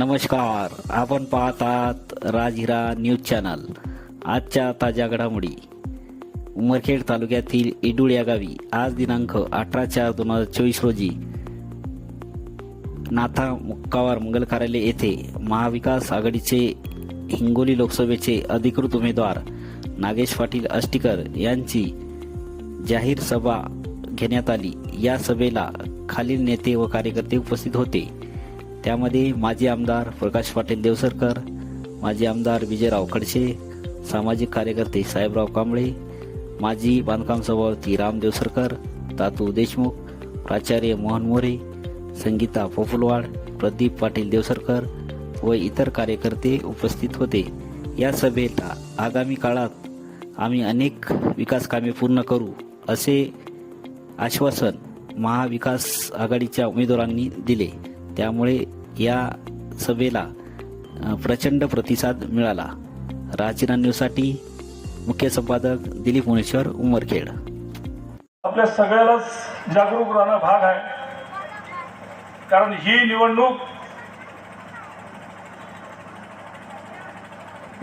नमस्कार, आपण पाहत आहात राजहिरा न्यूज चॅनल। आजच्या ताज्या घडामोडी। उमरखेड तालुक्यातील इडुळ या गावी आज दिनांक 18/4/2024 रोजी नाथा मुक्कावार मंगल कार्यालय येथे महाविकास आघाडीचे हिंगोली लोकसभेचे अधिकृत उमेदवार नागेश पाटील आष्टीकर यांची जाहीर सभा घेण्यात आली। या सभेला खालील नेते व कार्यकर्ते उपस्थित होते। त्यामध्ये माजी आमदार प्रकाश पाटील देवसरकर, माजी आमदार विजयराव खडसे, सामाजिक कार्यकर्ते साहेबराव कांबळे, माजी बांधकाम सभापती राम देवसरकर, तातू देशमुख, प्राचार्य मोहन मोरे, संगीता पोपुलवाड, प्रदीप पाटील देवसरकर व इतर कार्यकर्ते उपस्थित होते। या सभेला आगामी काळात आम्ही अनेक विकास कामे पूर्ण करू असे आश्वासन महाविकास आघाडीच्या उमेदवारांनी दिले। त्यामुळे या सभेला प्रचंड प्रतिसाद मिळाला। राजहिरा न्यूजसाठी मुख्य संपादक दिलीप मुनेश्वर, उमरखेड। आपल्या सगळ्यालाच जागरूक राहणं भाग आहे, कारण ही निवडणूक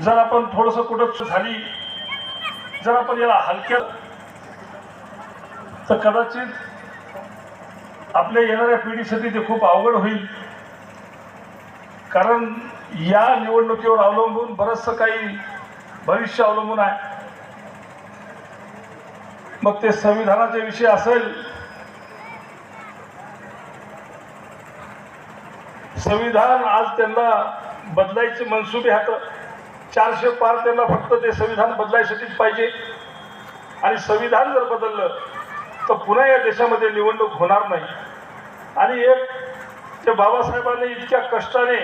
जर आपण थोडंसं कुठं झाली, जर आपण याला हलक्यात, तर कदाचित आपल्या येणाऱ्या पिढीसाठी ते खूप अवघड होईल। कारण या निवडणुकीवर अवलंबून बरंचसं काही भविष्य अवलंबून आहे। मग ते संविधानाचे विषय असेल, संविधान आज त्यांना बदलायचे मनसुबे आहेत। 400 पार त्यांना फक्त ते संविधान बदलायसाठीच पाहिजे, आणि संविधान जर बदललं तर पुन्हा या देशामध्ये निवडणूक होणार नाही। आणि एक जे बाबासाहेबांनी इतक्या कष्टाने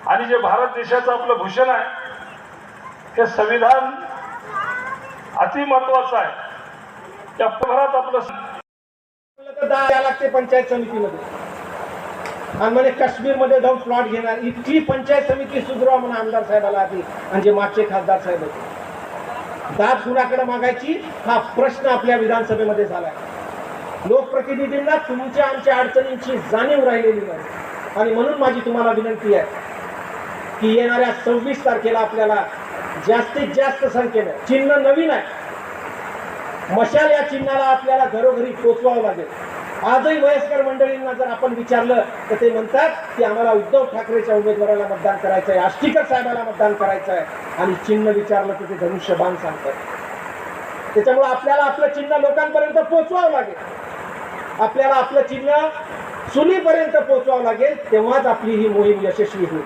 आणि जे भारत देशाचं आपलं भूषण आहे, हे संविधान अति महत्वाचं आहे। त्या भरात आपलं लागते पंचायत समितीमध्ये, आणि म्हणे काश्मीरमध्ये जाऊन प्लॉट घेणार, इतकी पंचायत समिती सुधारवा म्हणून आमदार साहेबाला आधी, म्हणजे मागचे खासदार साहेब होते। दाद कुणाकडे मागायची हा प्रश्न आपल्या विधानसभेमध्ये झालाय। लोकप्रतिनिधींना तुमच्या आमच्या अडचणींची जाणीव राहिलेली नाही, आणि म्हणून माझी तुम्हाला विनंती आहे की येणाऱ्या 26 तारखेला आपल्याला जास्तीत जास्त संख्येने, चिन्ह नवीन आहे, मशाल या चिन्हाला आपल्याला घरोघरी पोचवावं लागेल। आजही वयस्कर मंडळींना जर आपण विचारलं तर ते म्हणतात की आम्हाला उद्धव ठाकरेच्या उमेदवाराला मतदान करायचं आहे, आष्टीकर साहेबाला मतदान करायचं आहे, आणि चिन्ह विचारलं तर ते धनुष्यबाण सांगतात। त्याच्यामुळे आपल्याला आपलं चिन्ह लोकांपर्यंत पोहोचवावं लागेल, आपल्याला आपलं चिन्ह सुनीपर्यंत पोहोचवावं लागेल, तेव्हाच आपली ही मोहीम यशस्वी होईल।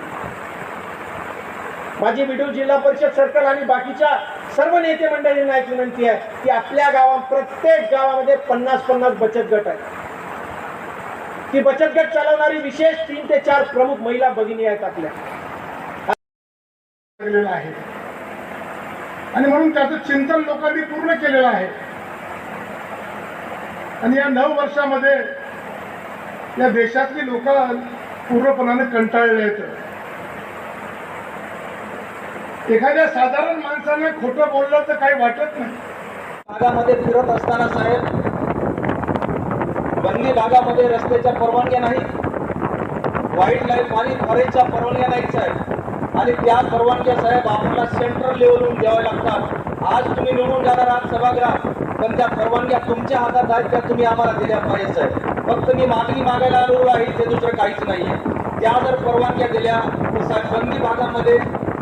माझी बिडूर जिल्हा परिषद सर्कल आणि बाकीच्या सर्व नेते मंडळींना एक विनंती आहे की आपल्या गावात, प्रत्येक गावामध्ये 50-50 बचत गट आहेत। ती बचत गट चालवणारी विशेष 3 ते 4 प्रमुख महिला भगिनी आहेत आपल्या, आहे, आणि म्हणून त्याचं चिंतन लोकांनी पूर्ण केलेलं आहे। आणि या 9 वर्षामध्ये या देशातली लोक पूर्णपणाने कंटाळले आहेत। एखाद्या साधारण माणसाने खोटं बोललं तर काही वाटत नाही। भागामध्ये फिरत असताना साहेब, बंदी भागामध्ये रस्त्याच्या परवानग्या नाही, वाईल्ड लाईफ आणि फॉरेस्टच्या परवानग्या नाही साहेब, आणि त्या परवानग्या साहेब आपल्याला सेंट्रल लेवलवरून द्याव्या लागतात। आज तुम्ही निवडून जाणार आहात सभागृहात, पण त्या परवानग्या तुमच्या हातात आहेत, त्या तुम्ही आम्हाला दिल्या पाहिजे साहेब। फक्त मी मागणी मागायला आलो आहे, ते दुसरं काहीच नाहीये। त्या जर परवानग्या दिल्या तर साहेब बंदी भागामध्ये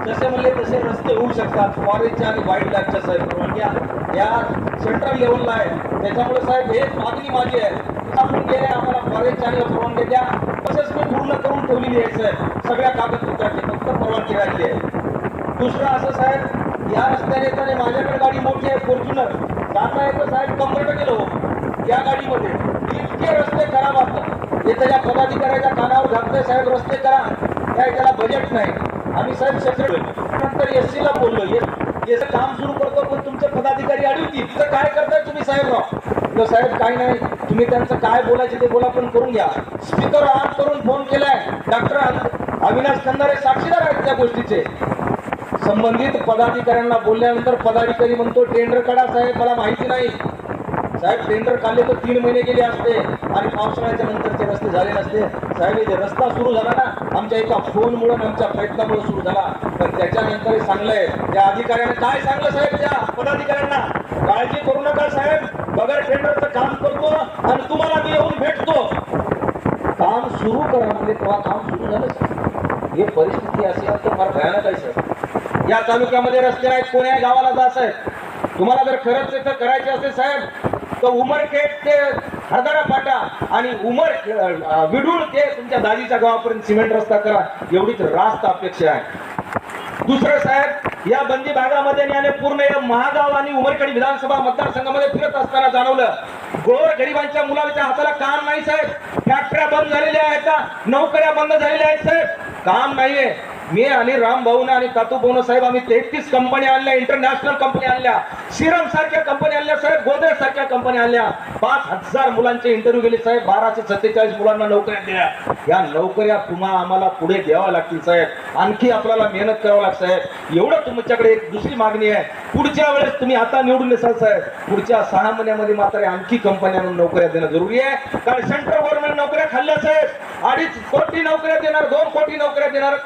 जसे म्हणले तसे रस्ते होऊ शकतात। फॉरेस्टच्या आणि वाईल्ड लाईफच्या साहेब परवानग्या या सेंट्रल लेवलला आहे। त्याच्यामुळे साहेब हेच मागणी माझी आहे, आपण गेले आम्हाला फॉरेस्टच्या आणि परवानग्या द्या। तसेच मी पूर्ण करून ठेवलेली आहे साहेब, सगळ्या कागदपत्राची फक्त परवानगी राहिली आहे। दुसरं असं साहेब, या रस्त्याने येताना माझ्याकडे गाडी मोठी आहे, फॉर्च्युनर, जाता येतं साहेब कंबरट गेलो या गाडीमध्ये, इतके रस्ते खराब असतात। हे त्याच्या पदाधिकाऱ्याच्या कानावर घातले साहेब, रस्ते करा, त्याला बजेट नाही। आम्ही साहेब सेक्रेटरी नंतर एससीला बोललो, याचं काम सुरू करतो, पण तुमचे पदाधिकारी अडवतील, तिथं काय करताय तुम्ही साहेबराव? साहेब काही नाही, तुम्ही त्यांचं काय बोलायचे ते बोला, पण करून घ्या। स्पीकर ऑन करून फोन केलाय, डॉक्टर अविनाश खंदारे साक्षीदार आहेत त्या गोष्टीचे। संबंधित पदाधिकाऱ्यांना बोलल्यानंतर पदाधिकारी म्हणतो टेंडर काढा साहेब, मला माहिती नाही। साहेब टेंडर काढले तर 3 महिने गेले असते, आणि पावसाळ्याच्या नंतर ते रस्ते झाले नसते। साहेब इथे रस्ता सुरू झाला ना आमच्या एका फोनमुळे आमच्या प्रयत्नामुळे सुरू झाला, पण त्याच्यानंतर सांगलंय त्या अधिकाऱ्याने काय सांगलं साहेब त्या पदाधिकाऱ्यांना, काळजी करू नका साहेब, बगर टेंडरचं काम करतो आणि तुम्हाला मी येऊन भेटतो. काम सुरू करा म्हणजे तेव्हा काम सुरू झालं साहेब. ही परिस्थिती अशी आहे तर फार भयानक आहे साहेब. या तालुक्यामध्ये रस्ते नाहीत, कोण्या गावाला जा साहेब. तुम्हाला जर खरंच इथं करायचे असेल साहेब तर उमरखेड ते हरदारा फाटा आणि विडूळ ते तुमच्या दाजीच्या गावापर्यंत सिमेंट रस्ता करा, एवढीच रास्त अपेक्षा आहे. दुसरं साहेब, या बंदी भागामध्ये याने पूर्ण महागाव आणि उमरखेड विधानसभा मतदारसंघामध्ये फिरत असताना जाणवलं गोर गरिबांच्या मुलांच्या हाताला काम नाही साहेब. फॅक्टऱ्या बंद झालेल्या आहेत, नोकऱ्या बंद झालेल्या आहेत साहेब, काम नाहीये. मी आणि राम भाऊन आणि तातू भाऊन साहेब आम्ही 33 कंपन्या आणल्या, इंटरनॅशनल कंपन्या आणल्या, सिरम सारख्या कंपन्या आणल्या साहेब, गोदरेज सारख्या कंपन्या आणल्या. 5000 मुलांचे इंटरव्ह्यू गेले साहेब, 1247 मुलांना नोकऱ्या दिल्या. या नोकऱ्या तुम्हाला आम्हाला पुढे द्यावा लागतील साहेब, आणखी आपल्याला मेहनत करावं लागतं साहेब. एवढं तुमच्याकडे एक दुसरी मागणी आहे, पुढच्या वेळेस तुम्ही आता निवडून येसाल साहेब, पुढच्या 6 महिन्यामध्ये मात्र आणखी कंपन्यांना नोकऱ्या देणं जरुरी आहे. कारण सेंट्रल गव्हर्नमेंट नोकऱ्या खाल्ल्या साहेब, 2.5 कोटी नोकऱ्या देणार, 2 कोटी नोकऱ्या देणार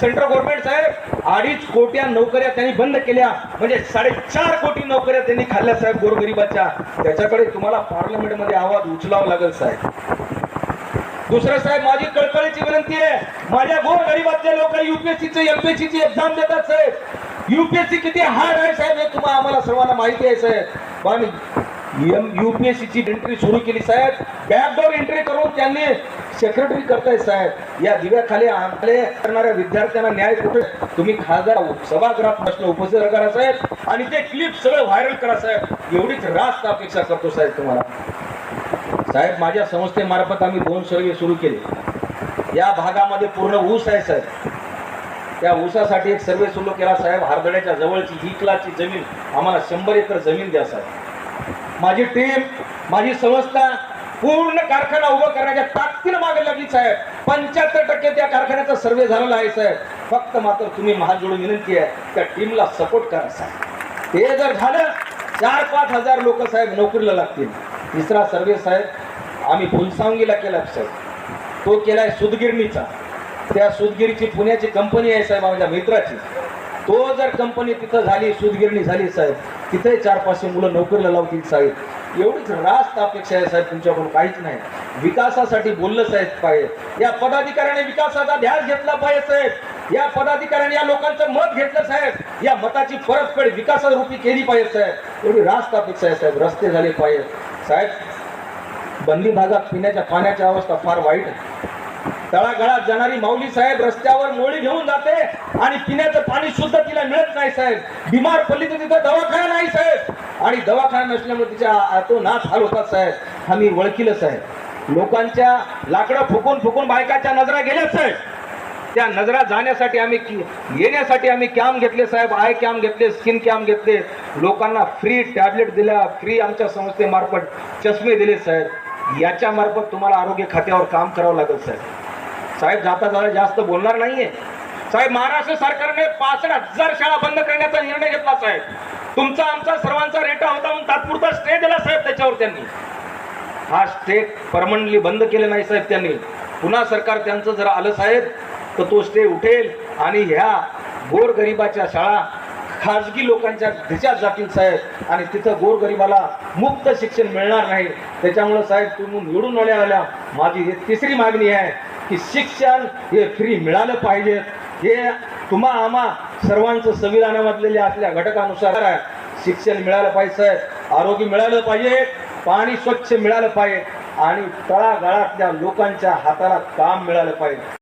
सेंट्रल गव्हर्नमेंट साहेब. 2.5 कोटी नोकऱ्या त्यांनी बंद केल्या म्हणजे 4.5 कोटी नोकऱ्या त्यांनी खाल्ल्या साहेब गोरगरिबाच्या. त्याच्याकडे तुम्हाला पार्लमेंटमध्ये आवाज उचलावा लागेल साहेब. दुसरं साहेब, माझी कळकळीची विनंती आहे, माझ्या गोरगरिबाचे लोक युपीएससीचे एमपीएससीची एक्झाम देतात साहेब. युपीएससी किती हार्ड आहे साहेब हे तुम्हाला आम्हाला सर्वांना माहिती आहे साहेब. पण युपीएससीची एंट्री सुरू केली साहेब, बॅकडोर एंट्री करून त्यांनी सेक्रेटरी करतायत साहेब. या दिव्याखाली आमले करणाऱ्या विद्यार्थ्यांना न्याय कुठे? तुम्ही खासदार सभागृहात प्रश्न उपस्थित करा साहेब आणि ते क्लिप सगळं व्हायरल करा साहेब, एवढीच रास्त अपेक्षा करतो साहेब तुम्हाला. साहेब, माझ्या संस्थेमार्फत आम्ही 2 सर्वे सुरू केले. या भागामध्ये पूर्ण ऊस आहे साहेब. त्या ऊसासाठी एक सर्वे सुरू केला साहेब. हरदड्याच्या जवळची हिकलाची जमीन आम्हाला 100 एकर जमीन द्या साहेब. माझी टीम, माझी संस्था पूर्ण कारखाना उभा करण्याच्या ताकदीनं मागे लागली साहेब. 75% त्या कारखान्याचा सर्वे झालेला आहे साहेब. फक्त मात्र तुम्ही महाजोडून विनंती आहे त्या टीमला सपोर्ट करा साहेब. ते जर झालं 4-5 हजार लोक साहेब नोकरीला लागतील. तिसरा सर्वे साहेब आम्ही फुलसावंगीला केला साहेब, तो केलाय सुदगिरणीचा. त्या सुदगिरीची पुण्याची कंपनी आहे साहेब माझ्या मित्राची. तो जर कंपनी तिथं झाली, सुदगिरणी झाली साहेब, तिथे 400-500 मुलं नोकरीला लावतील साहेब. एवढीच रास्त अपेक्षा आहे साहेब तुमच्याकडून, काहीच नाही. विकासासाठी बोललं साहेब पाहिजे. या पदाधिकाऱ्याने विकासाचा ध्यास घेतला पाहिजे साहेब. या पदाधिकाऱ्याने या लोकांचं मत घेतलं साहेब. या मताची परतफेड विकासारूपी केली पाहिजे साहेब. एवढी रास्त अपेक्षा आहे साहेब. रस्ते झाले पाहिजे साहेब. बंदी भागात पिण्याच्या पाण्याची अवस्था फार वाईट आहे. तळागाळात जाणारी माऊली साहेब रस्त्यावर मोळी घेऊन जाते आणि पिण्याचं पाणी सुद्धा तिला मिळत नाही साहेब. बिमार पडली तर तिथं दवाखाना नाही साहेब, आणि दवाखाना नसल्यामुळे तिच्या तो नाथ हाल होतात साहेब. आम्ही ओळखीलं साहेब. लोकांच्या लाकडं फुकून फुकून बायकाच्या नजरा गेल्याच साहेब. त्या नजरा जाण्यासाठी येण्यासाठी आम्ही कॅम्प घेतले साहेब, आय कॅम्प घेतले, स्किन कॅम्प घेतले. लोकांना फ्री टॅबलेट दिल्या, फ्री आमच्या संस्थेमार्फत चष्मे दिले साहेब. याच्या मार्फत तुम्हाला आरोग्य खात्यावर काम करावं लागेल साहेब. साहेब, जाता जाता जास्त बोलणार नाहीये साहेब. महाराष्ट्र सरकारने 65,000 शाळा बंद करण्याचा निर्णय घेतला साहेब. तुमचा आमचा सर्वांचा रेटा होता म्हणून तात्पुरता स्टे दिला साहेब त्याच्यावर. त्यांनी हा स्टे परमनंटली बंद केले नाही साहेब. त्यांनी पुन्हा सरकार त्यांचं जर आलं साहेब तर तो स्टे उठेल आणि ह्या गोरगरिबाच्या शाळा खाजगी लोकांच्या खिशात जातील साहेब, आणि तिथं गोरगरिबाला मुक्त शिक्षण मिळणार नाही. त्याच्यामुळे साहेब तुम्ही निवडून आल्या माझी ही तिसरी मागणी आहे की शिक्षण हे फ्री मिळालं पाहिजे. हे तुम्हा आम्हा सर्वांचं संविधानामधलेल्या असल्या घटकानुसार आहे. शिक्षण मिळालं पाहिजे साहेब, आरोग्य मिळालं पाहिजे, पाणी स्वच्छ मिळालं पाहिजे आणि तळागाळातल्या लोकांच्या हाताला काम मिळालं पाहिजे.